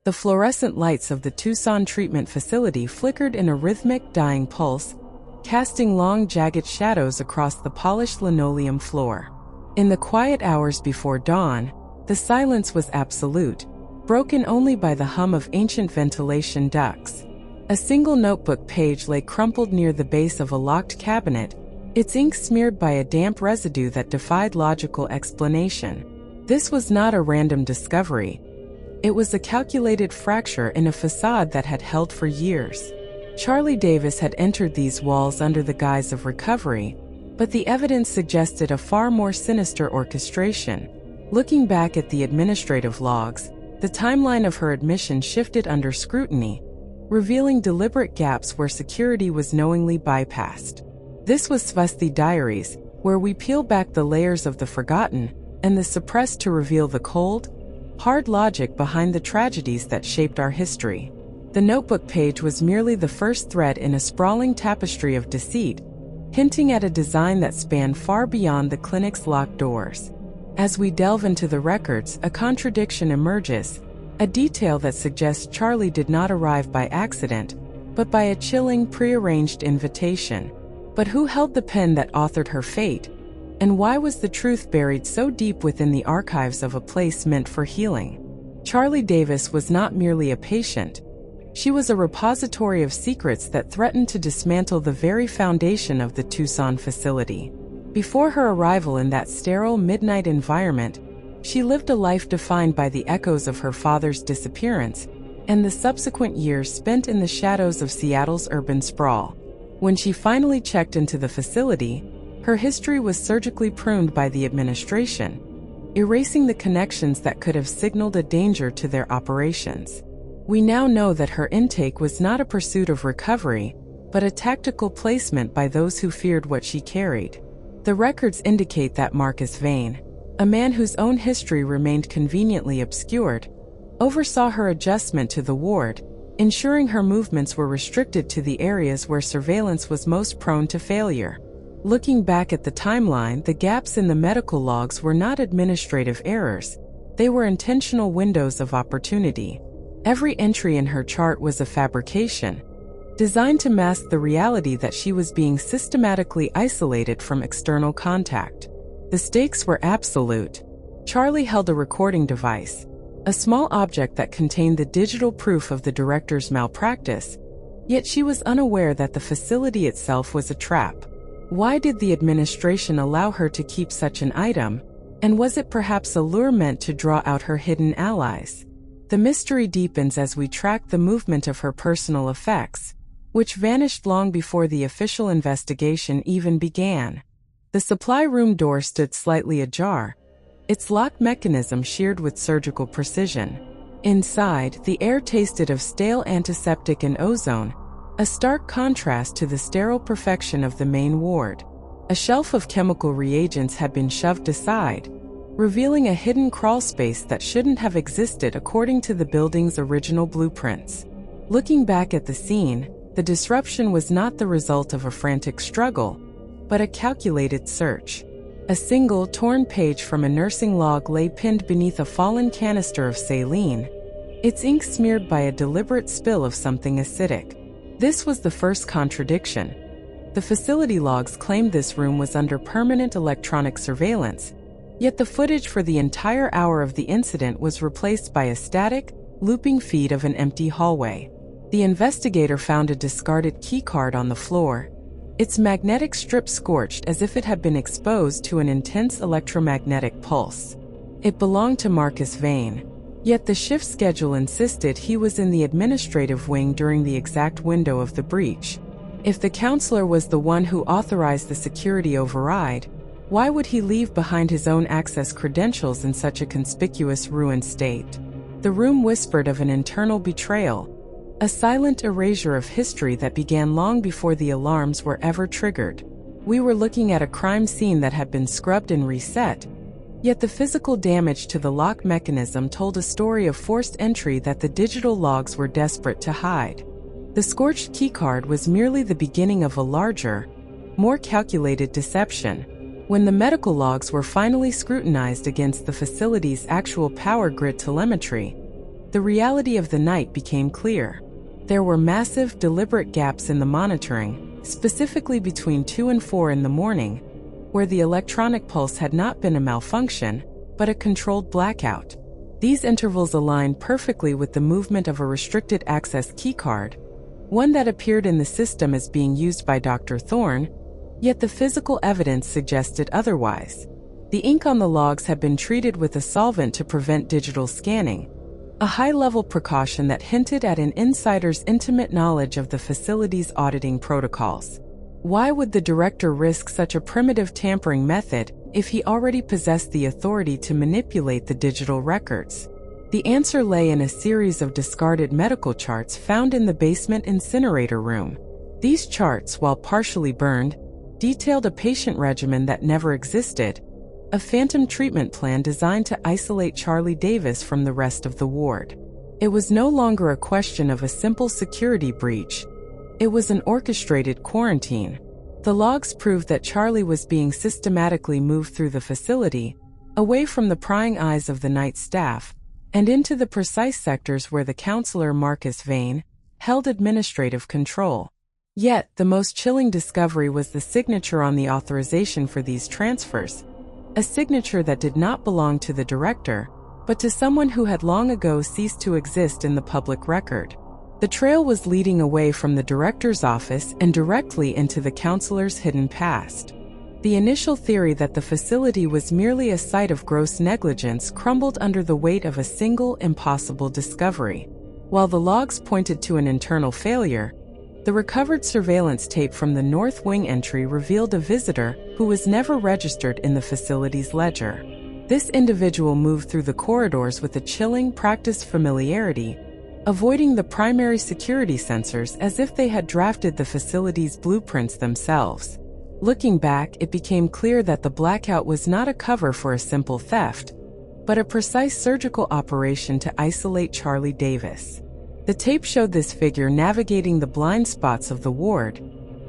The fluorescent lights of the Tucson treatment facility flickered in a rhythmic, dying pulse, casting long, jagged shadows across the polished linoleum floor. In the quiet hours before dawn, the silence was absolute, broken only by the hum of ancient ventilation ducts. A single notebook page lay crumpled near the base of a locked cabinet, its ink smeared by a damp residue that defied logical explanation. This was not a random discovery. It was a calculated fracture in a facade that had held for years. Charlie Davis had entered these walls under the guise of recovery, but the evidence suggested a far more sinister orchestration. Looking back at the administrative logs, the timeline of her admission shifted under scrutiny, revealing deliberate gaps where security was knowingly bypassed. This was Swasti Diaries, where we peel back the layers of the forgotten and the suppressed to reveal the cold, hard logic behind the tragedies that shaped our history. The notebook page was merely the first thread in a sprawling tapestry of deceit, hinting at a design that spanned far beyond the clinic's locked doors. As we delve into the records, a contradiction emerges, a detail that suggests Charlie did not arrive by accident, but by a chilling, prearranged invitation. But who held the pen that authored her fate? And why was the truth buried so deep within the archives of a place meant for healing? Charlie Davis was not merely a patient. She was a repository of secrets that threatened to dismantle the very foundation of the Tucson facility. Before her arrival in that sterile midnight environment, she lived a life defined by the echoes of her father's disappearance and the subsequent years spent in the shadows of Seattle's urban sprawl. When she finally checked into the facility, her history was surgically pruned by the administration, erasing the connections that could have signaled a danger to their operations. We now know that her intake was not a pursuit of recovery, but a tactical placement by those who feared what she carried. The records indicate that Marcus Vane, a man whose own history remained conveniently obscured, oversaw her adjustment to the ward, ensuring her movements were restricted to the areas where surveillance was most prone to failure. Looking back at the timeline, the gaps in the medical logs were not administrative errors. They were intentional windows of opportunity. Every entry in her chart was a fabrication, designed to mask the reality that she was being systematically isolated from external contact. The stakes were absolute. Charlie held a recording device, a small object that contained the digital proof of the director's malpractice, yet she was unaware that the facility itself was a trap. Why did the administration allow her to keep such an item, and was it perhaps a lure meant to draw out her hidden allies? The mystery deepens as we track the movement of her personal effects, which vanished long before the official investigation even began. The supply room door stood slightly ajar, its lock mechanism sheared with surgical precision. Inside, the air tasted of stale antiseptic and ozone, a stark contrast to the sterile perfection of the main ward. A shelf of chemical reagents had been shoved aside, revealing a hidden crawl space that shouldn't have existed according to the building's original blueprints. Looking back at the scene, the disruption was not the result of a frantic struggle, but a calculated search. A single, torn page from a nursing log lay pinned beneath a fallen canister of saline, its ink smeared by a deliberate spill of something acidic. This was the first contradiction. The facility logs claimed this room was under permanent electronic surveillance, yet the footage for the entire hour of the incident was replaced by a static, looping feed of an empty hallway. The investigator found a discarded keycard on the floor, its magnetic strip scorched as if it had been exposed to an intense electromagnetic pulse. It belonged to Marcus Vane, yet the shift schedule insisted he was in the administrative wing during the exact window of the breach. If the counselor was the one who authorized the security override, why would he leave behind his own access credentials in such a conspicuous ruined state? The room whispered of an internal betrayal, a silent erasure of history that began long before the alarms were ever triggered. We were looking at a crime scene that had been scrubbed and reset, yet the physical damage to the lock mechanism told a story of forced entry that the digital logs were desperate to hide. The scorched keycard was merely the beginning of a larger, more calculated deception. When the medical logs were finally scrutinized against the facility's actual power grid telemetry, the reality of the night became clear. There were massive, deliberate gaps in the monitoring, specifically between 2 and 4 in the morning, where the electronic pulse had not been a malfunction, but a controlled blackout. These intervals aligned perfectly with the movement of a restricted access keycard, one that appeared in the system as being used by Dr. Thorne, yet the physical evidence suggested otherwise. The ink on the logs had been treated with a solvent to prevent digital scanning, a high-level precaution that hinted at an insider's intimate knowledge of the facility's auditing protocols. Why would the director risk such a primitive tampering method if he already possessed the authority to manipulate the digital records? The answer lay in a series of discarded medical charts found in the basement incinerator room. These charts, while partially burned, detailed a patient regimen that never existed, a phantom treatment plan designed to isolate Charlie Davis from the rest of the ward. It was no longer a question of a simple security breach. It was an orchestrated quarantine. The logs proved that Charlie was being systematically moved through the facility, away from the prying eyes of the night staff, and into the precise sectors where the counselor Marcus Vane held administrative control. Yet, the most chilling discovery was the signature on the authorization for these transfers, a signature that did not belong to the director, but to someone who had long ago ceased to exist in the public record. The trail was leading away from the director's office and directly into the counselor's hidden past. The initial theory that the facility was merely a site of gross negligence crumbled under the weight of a single impossible discovery. While the logs pointed to an internal failure, the recovered surveillance tape from the North Wing entry revealed a visitor who was never registered in the facility's ledger. This individual moved through the corridors with a chilling, practiced familiarity, avoiding the primary security sensors as if they had drafted the facility's blueprints themselves. Looking back, it became clear that the blackout was not a cover for a simple theft, but a precise surgical operation to isolate Charlie Davis. The tape showed this figure navigating the blind spots of the ward,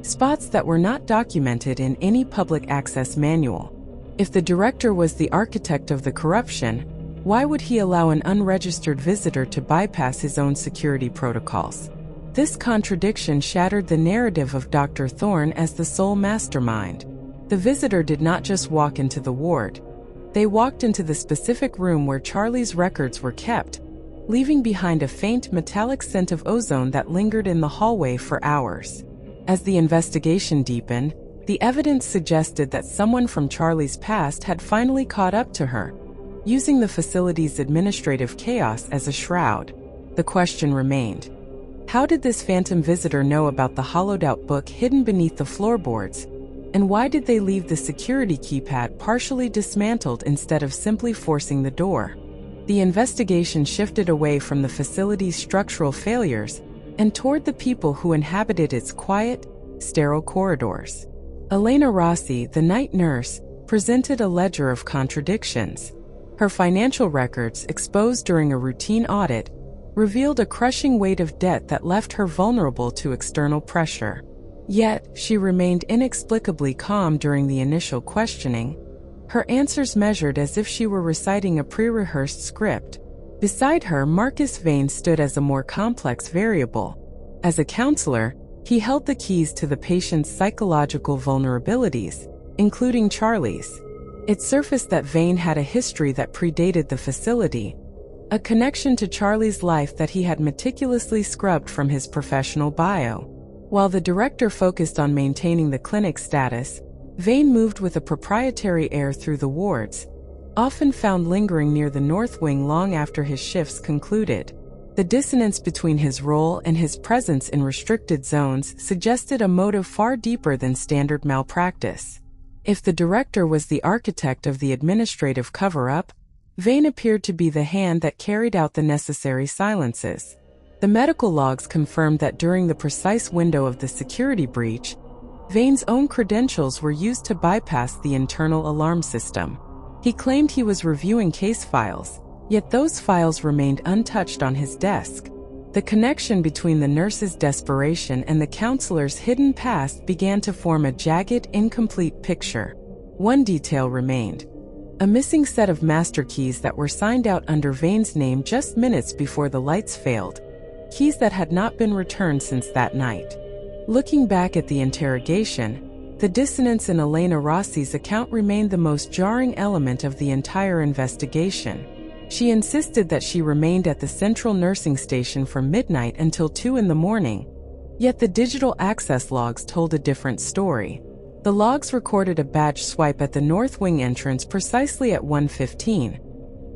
spots that were not documented in any public access manual. If the director was the architect of the corruption, why would he allow an unregistered visitor to bypass his own security protocols? This contradiction shattered the narrative of Dr. Thorne as the sole mastermind. The visitor did not just walk into the ward. They walked into the specific room where Charlie's records were kept, leaving behind a faint metallic scent of ozone that lingered in the hallway for hours. As the investigation deepened, the evidence suggested that someone from Charlie's past had finally caught up to her, using the facility's administrative chaos as a shroud. The question remained: how did this phantom visitor know about the hollowed-out book hidden beneath the floorboards, and why did they leave the security keypad partially dismantled instead of simply forcing the door? The investigation shifted away from the facility's structural failures and toward the people who inhabited its quiet, sterile corridors. Elena Rossi, the night nurse, presented a ledger of contradictions. Her financial records, exposed during a routine audit, revealed a crushing weight of debt that left her vulnerable to external pressure. Yet, she remained inexplicably calm during the initial questioning, her answers measured as if she were reciting a pre-rehearsed script. Beside her, Marcus Vane stood as a more complex variable. As a counselor, he held the keys to the patient's psychological vulnerabilities, including Charlie's. It surfaced that Vane had a history that predated the facility, a connection to Charlie's life that he had meticulously scrubbed from his professional bio. While the director focused on maintaining the clinic's status, Vane moved with a proprietary air through the wards, often found lingering near the North Wing long after his shifts concluded. The dissonance between his role and his presence in restricted zones suggested a motive far deeper than standard malpractice. If the director was the architect of the administrative cover-up, Vane appeared to be the hand that carried out the necessary silences. The medical logs confirmed that during the precise window of the security breach, Vane's own credentials were used to bypass the internal alarm system. He claimed he was reviewing case files, yet those files remained untouched on his desk. The connection between the nurse's desperation and the counselor's hidden past began to form a jagged, incomplete picture. One detail remained. A missing set of master keys that were signed out under Vane's name just minutes before the lights failed. Keys that had not been returned since that night. Looking back at the interrogation, the dissonance in Elena Rossi's account remained the most jarring element of the entire investigation. She insisted that she remained at the central nursing station from midnight until 2 in the morning. Yet the digital access logs told a different story. The logs recorded a badge swipe at the North Wing entrance precisely at 1:15,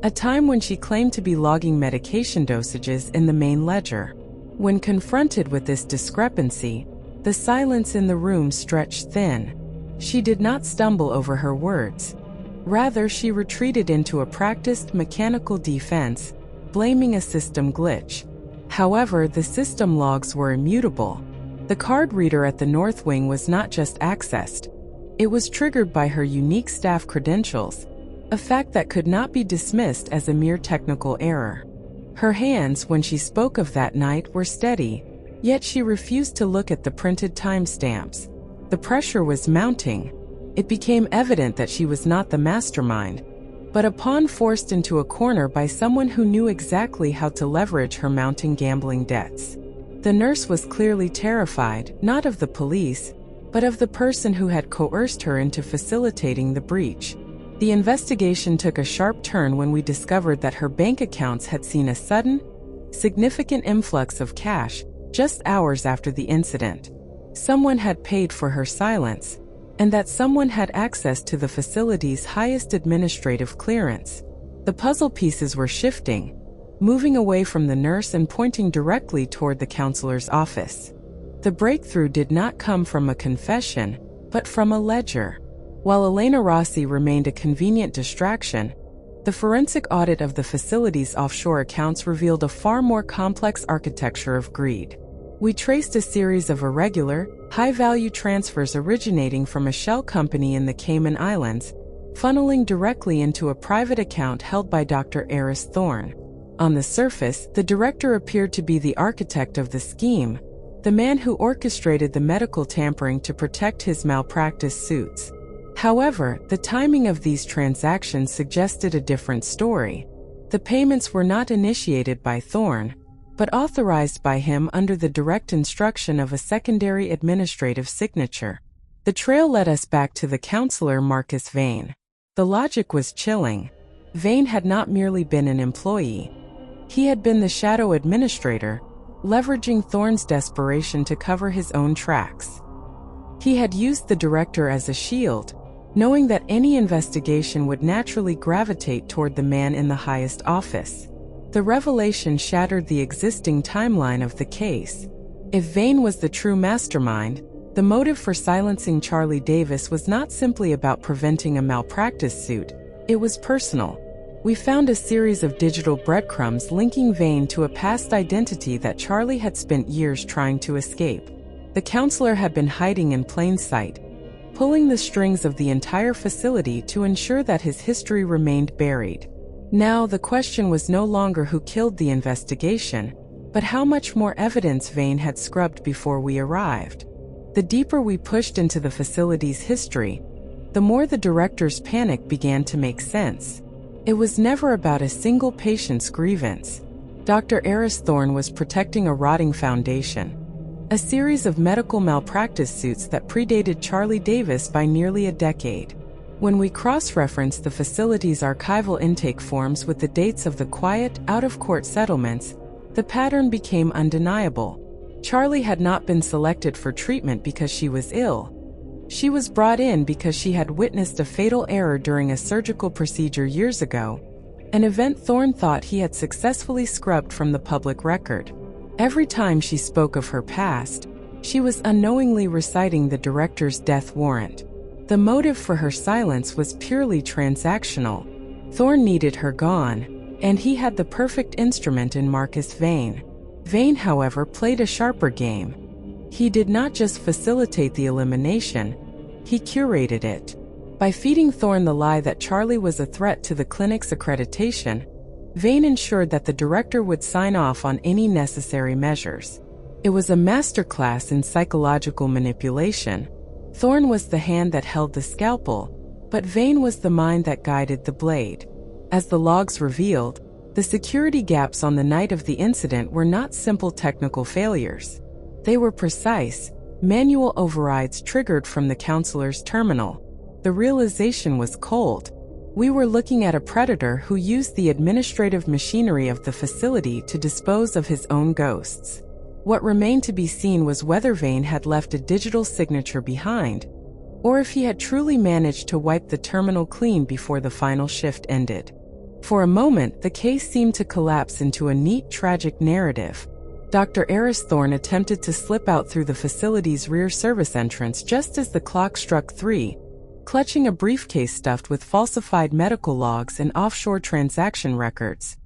a time when she claimed to be logging medication dosages in the main ledger. When confronted with this discrepancy, the silence in the room stretched thin. She did not stumble over her words. Rather, she retreated into a practiced mechanical defense, blaming a system glitch. However, the system logs were immutable. The card reader at the North Wing was not just accessed. It was triggered by her unique staff credentials, a fact that could not be dismissed as a mere technical error. Her hands, when she spoke of that night, were steady, yet she refused to look at the printed timestamps. The pressure was mounting. It became evident that she was not the mastermind, but a pawn forced into a corner by someone who knew exactly how to leverage her mounting gambling debts. The nurse was clearly terrified, not of the police, but of the person who had coerced her into facilitating the breach. The investigation took a sharp turn when we discovered that her bank accounts had seen a sudden, significant influx of cash just hours after the incident. Someone had paid for her silence, and that someone had access to the facility's highest administrative clearance. The puzzle pieces were shifting, moving away from the nurse and pointing directly toward the counselor's office. The breakthrough did not come from a confession, but from a ledger. While Elena Rossi remained a convenient distraction, the forensic audit of the facility's offshore accounts revealed a far more complex architecture of greed. We traced a series of irregular, high-value transfers originating from a shell company in the Cayman Islands, funneling directly into a private account held by Dr. Eris Thorne. On the surface, the director appeared to be the architect of the scheme, the man who orchestrated the medical tampering to protect his malpractice suits. However, the timing of these transactions suggested a different story. The payments were not initiated by Thorne, but authorized by him under the direct instruction of a secondary administrative signature. The trail led us back to the counselor Marcus Vane. The logic was chilling. Vane had not merely been an employee. He had been the shadow administrator, leveraging Thorne's desperation to cover his own tracks. He had used the director as a shield, knowing that any investigation would naturally gravitate toward the man in the highest office. The revelation shattered the existing timeline of the case. If Vane was the true mastermind, the motive for silencing Charlie Davis was not simply about preventing a malpractice suit, it was personal. We found a series of digital breadcrumbs linking Vane to a past identity that Charlie had spent years trying to escape. The counselor had been hiding in plain sight, pulling the strings of the entire facility to ensure that his history remained buried. Now, the question was no longer who killed the investigation, but how much more evidence Vane had scrubbed before we arrived. The deeper we pushed into the facility's history, the more the director's panic began to make sense. It was never about a single patient's grievance. Dr. Eris Thorne was protecting a rotting foundation, a series of medical malpractice suits that predated Charlie Davis by nearly a decade. When we cross-referenced the facility's archival intake forms with the dates of the quiet, out-of-court settlements, the pattern became undeniable. Charlie had not been selected for treatment because she was ill. She was brought in because she had witnessed a fatal error during a surgical procedure years ago, an event Thorne thought he had successfully scrubbed from the public record. Every time she spoke of her past, she was unknowingly reciting the director's death warrant. The motive for her silence was purely transactional. Thorne needed her gone, and he had the perfect instrument in Marcus Vane. Vane, however, played a sharper game. He did not just facilitate the elimination, he curated it. By feeding Thorne the lie that Charlie was a threat to the clinic's accreditation, Vane ensured that the director would sign off on any necessary measures. It was a masterclass in psychological manipulation. Thorne was the hand that held the scalpel, But Vane was the mind that guided the blade. As the logs revealed, the security gaps on the night of the incident were not simple technical failures. They were precise, manual overrides triggered from the counselor's terminal. The realization was cold. We were looking at a predator who used the administrative machinery of the facility to dispose of his own ghosts. What remained to be seen was whether Vane had left a digital signature behind, or if he had truly managed to wipe the terminal clean before the final shift ended. For a moment, the case seemed to collapse into a neat, tragic narrative. Dr. Eris Thorne attempted to slip out through the facility's rear service entrance just as the clock struck 3, clutching a briefcase stuffed with falsified medical logs and offshore transaction records.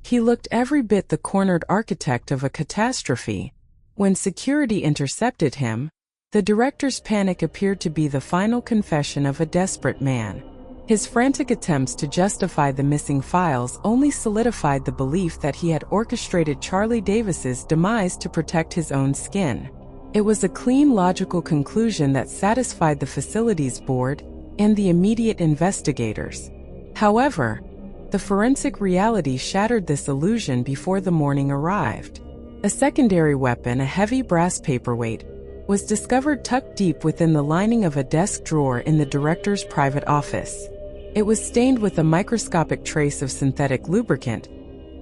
He looked every bit the cornered architect of a catastrophe. When security intercepted him, the director's panic appeared to be the final confession of a desperate man. His frantic attempts to justify the missing files only solidified the belief that he had orchestrated Charlie Davis's demise to protect his own skin. It was a clean, logical conclusion that satisfied the facilities board and the immediate investigators. However, the forensic reality shattered this illusion before the morning arrived. A secondary weapon, a heavy brass paperweight, was discovered tucked deep within the lining of a desk drawer in the director's private office. It was stained with a microscopic trace of synthetic lubricant,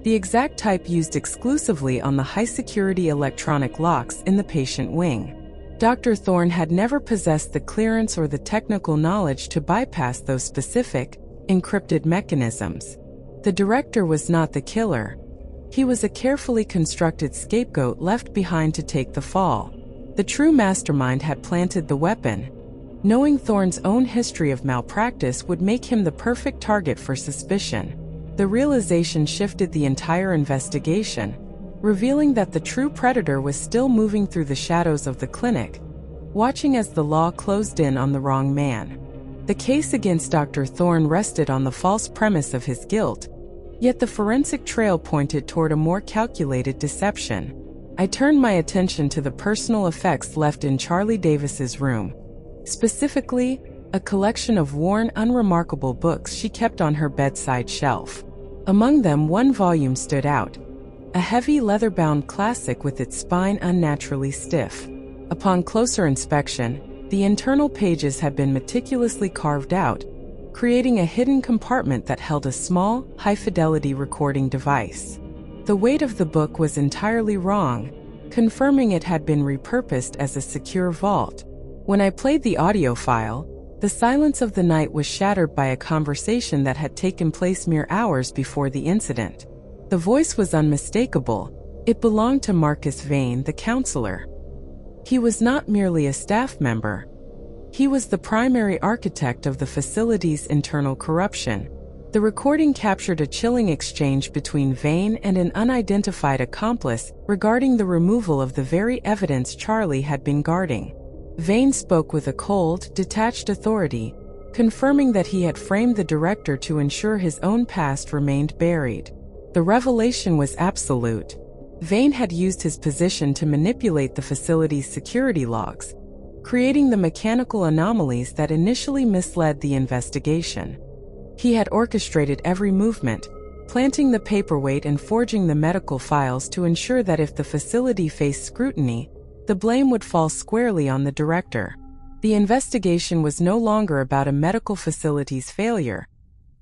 the exact type used exclusively on the high-security electronic locks in the patient wing. Dr. Thorne had never possessed the clearance or the technical knowledge to bypass those specific, encrypted mechanisms. The director was not the killer. He was a carefully constructed scapegoat left behind to take the fall. The true mastermind had planted the weapon. Knowing Thorne's own history of malpractice would make him the perfect target for suspicion. The realization shifted the entire investigation, revealing that the true predator was still moving through the shadows of the clinic, watching as the law closed in on the wrong man. The case against Dr. Thorne rested on the false premise of his guilt, yet the forensic trail pointed toward a more calculated deception. I turned my attention to the personal effects left in Charlie Davis's room. Specifically, a collection of worn, unremarkable books she kept on her bedside shelf. Among them, one volume stood out, a heavy leather-bound classic with its spine unnaturally stiff. Upon closer inspection, the internal pages had been meticulously carved out, creating a hidden compartment that held a small, high-fidelity recording device. The weight of the book was entirely wrong, confirming it had been repurposed as a secure vault. When I played the audio file, the silence of the night was shattered by a conversation that had taken place mere hours before the incident. The voice was unmistakable. It belonged to Marcus Vane, the counselor. He was not merely a staff member. He was the primary architect of the facility's internal corruption. The recording captured a chilling exchange between Vane and an unidentified accomplice regarding the removal of the very evidence Charlie had been guarding. Vane spoke with a cold, detached authority, confirming that he had framed the director to ensure his own past remained buried. The revelation was absolute. Vane had used his position to manipulate the facility's security logs, creating the mechanical anomalies that initially misled the investigation. He had orchestrated every movement, planting the paperweight and forging the medical files to ensure that if the facility faced scrutiny, the blame would fall squarely on the director. The investigation was no longer about a medical facility's failure.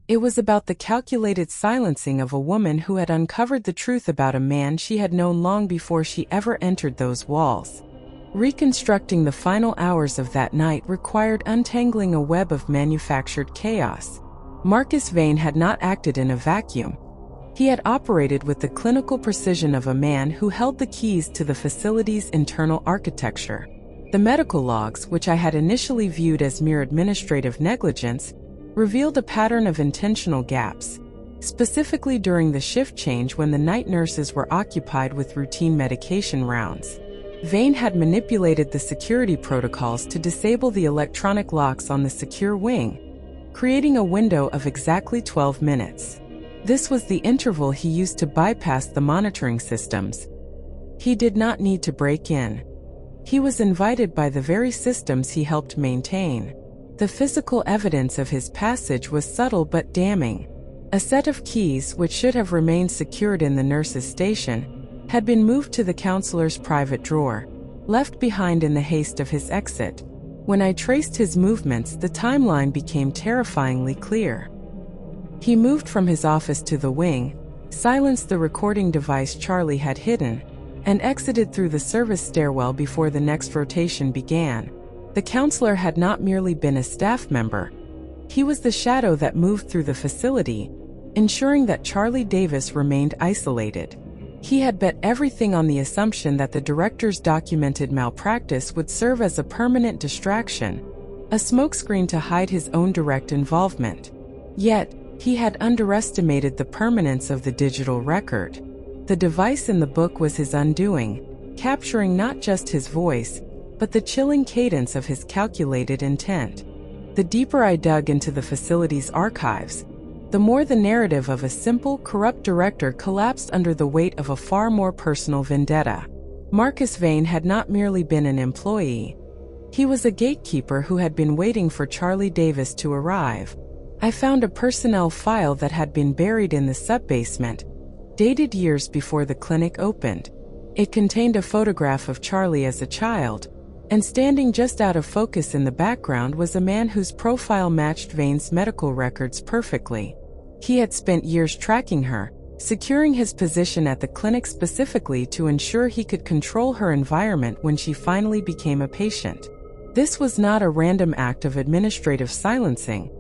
It was about the calculated silencing of a woman who had uncovered the truth about a man she had known long before she ever entered those walls. Reconstructing the final hours of that night required untangling a web of manufactured chaos. Marcus Vane had not acted in a vacuum. He had operated with the clinical precision of a man who held the keys to the facility's internal architecture. The medical logs, which I had initially viewed as mere administrative negligence, revealed a pattern of intentional gaps, specifically during the shift change when the night nurses were occupied with routine medication rounds. Vane had manipulated the security protocols to disable the electronic locks on the secure wing, creating a window of exactly 12 minutes. This was the interval he used to bypass the monitoring systems. He did not need to break in. He was invited by the very systems he helped maintain. The physical evidence of his passage was subtle but damning. A set of keys, which should have remained secured in the nurse's station, had been moved to the counselor's private drawer, left behind in the haste of his exit. When I traced his movements, the timeline became terrifyingly clear. He moved from his office to the wing, silenced the recording device Charlie had hidden, and exited through the service stairwell before the next rotation began. The counselor had not merely been a staff member. He was the shadow that moved through the facility, ensuring that Charlie Davis remained isolated. He had bet everything on the assumption that the director's documented malpractice would serve as a permanent distraction, a smokescreen to hide his own direct involvement. Yet, he had underestimated the permanence of the digital record. The device in the book was his undoing, capturing not just his voice, but the chilling cadence of his calculated intent. The deeper I dug into the facility's archives, the more the narrative of a simple, corrupt director collapsed under the weight of a far more personal vendetta. Marcus Vane had not merely been an employee. He was a gatekeeper who had been waiting for Charlie Davis to arrive. I found a personnel file that had been buried in the sub-basement, dated years before the clinic opened. It contained a photograph of Charlie as a child, and standing just out of focus in the background was a man whose profile matched Vane's medical records perfectly. He had spent years tracking her, securing his position at the clinic specifically to ensure he could control her environment when she finally became a patient. This was not a random act of administrative silencing.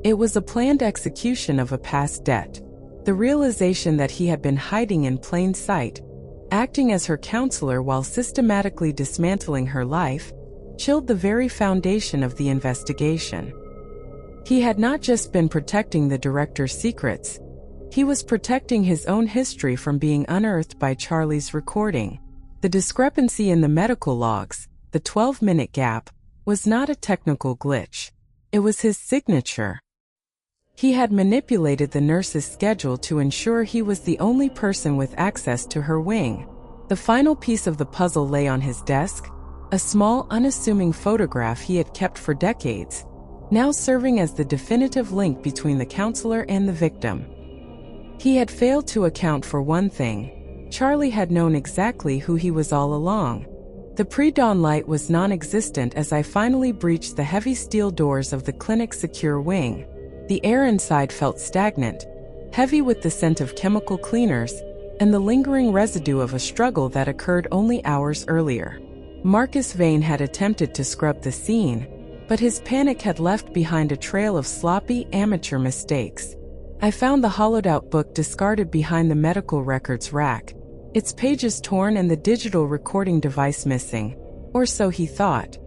It was a planned execution of a past debt. The realization that he had been hiding in plain sight, acting as her counselor while systematically dismantling her life, chilled the very foundation of the investigation. He had not just been protecting the director's secrets, he was protecting his own history from being unearthed by Charlie's recording. The discrepancy in the medical logs, the 12-minute gap, was not a technical glitch. It was his signature. He had manipulated the nurse's schedule to ensure he was the only person with access to her wing. The final piece of the puzzle lay on his desk, a small, unassuming photograph he had kept for decades, now serving as the definitive link between the counselor and the victim. He had failed to account for one thing. Charlie had known exactly who he was all along. The pre-dawn light was non-existent as I finally breached the heavy steel doors of the clinic's secure wing. The air inside felt stagnant, heavy with the scent of chemical cleaners and the lingering residue of a struggle that occurred only hours earlier. Marcus Vane had attempted to scrub the scene, but his panic had left behind a trail of sloppy, amateur mistakes. I found the hollowed-out book discarded behind the medical records rack, its pages torn and the digital recording device missing, or so he thought.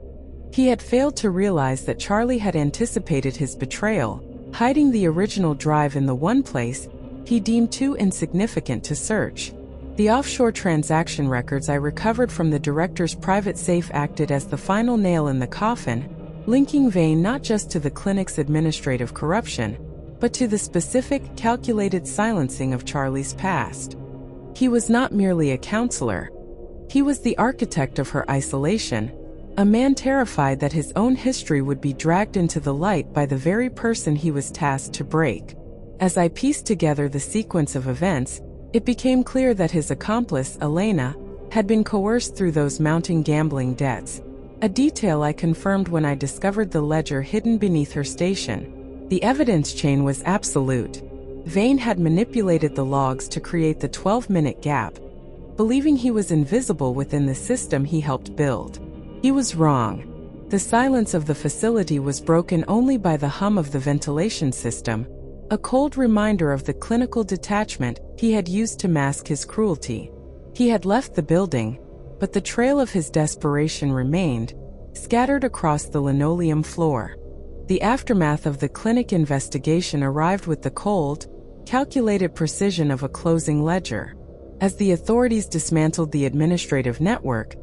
He had failed to realize that Charlie had anticipated his betrayal, hiding the original drive in the one place he deemed too insignificant to search. The offshore transaction records I recovered from the director's private safe acted as the final nail in the coffin, linking Vane not just to the clinic's administrative corruption, but to the specific, calculated silencing of Charlie's past. He was not merely a counselor. He was the architect of her isolation, a man terrified that his own history would be dragged into the light by the very person he was tasked to break. As I pieced together the sequence of events, it became clear that his accomplice, Elena, had been coerced through those mounting gambling debts, a detail I confirmed when I discovered the ledger hidden beneath her station. The evidence chain was absolute. Vane had manipulated the logs to create the 12-minute gap, believing he was invisible within the system he helped build. He was wrong. The silence of the facility was broken only by the hum of the ventilation system, a cold reminder of the clinical detachment he had used to mask his cruelty. He had left the building, but the trail of his desperation remained, scattered across the linoleum floor. The aftermath of the clinic investigation arrived with the cold, calculated precision of a closing ledger. As the authorities dismantled the administrative network,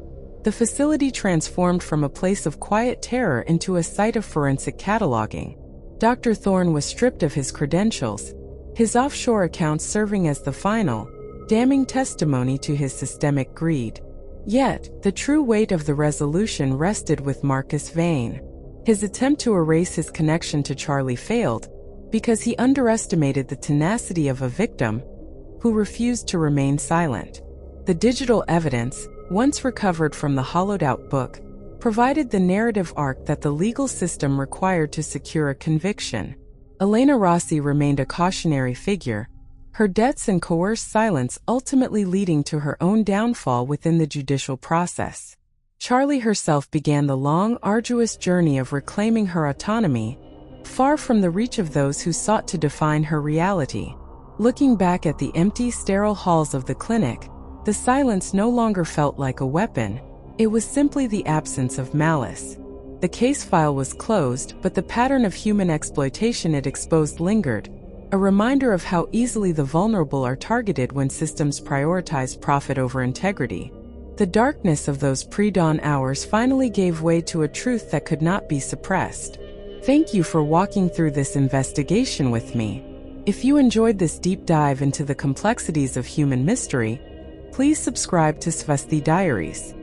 the facility transformed from a place of quiet terror into a site of forensic cataloging. Dr. Thorne was stripped of his credentials, his offshore accounts serving as the final, damning testimony to his systemic greed. Yet, the true weight of the resolution rested with Marcus Vane. His attempt to erase his connection to Charlie failed because he underestimated the tenacity of a victim who refused to remain silent. The digital evidence, once recovered from the hollowed-out book, provided the narrative arc that the legal system required to secure a conviction. Elena Rossi remained a cautionary figure, her debts and coerced silence ultimately leading to her own downfall within the judicial process. Charlie herself began the long, arduous journey of reclaiming her autonomy, far from the reach of those who sought to define her reality. Looking back at the empty, sterile halls of the clinic, the silence no longer felt like a weapon. It was simply the absence of malice. The case file was closed, but the pattern of human exploitation it exposed lingered, a reminder of how easily the vulnerable are targeted when systems prioritize profit over integrity. The darkness of those pre-dawn hours finally gave way to a truth that could not be suppressed. Thank you for walking through this investigation with me. If you enjoyed this deep dive into the complexities of human mystery, please subscribe to Swasti Diaries.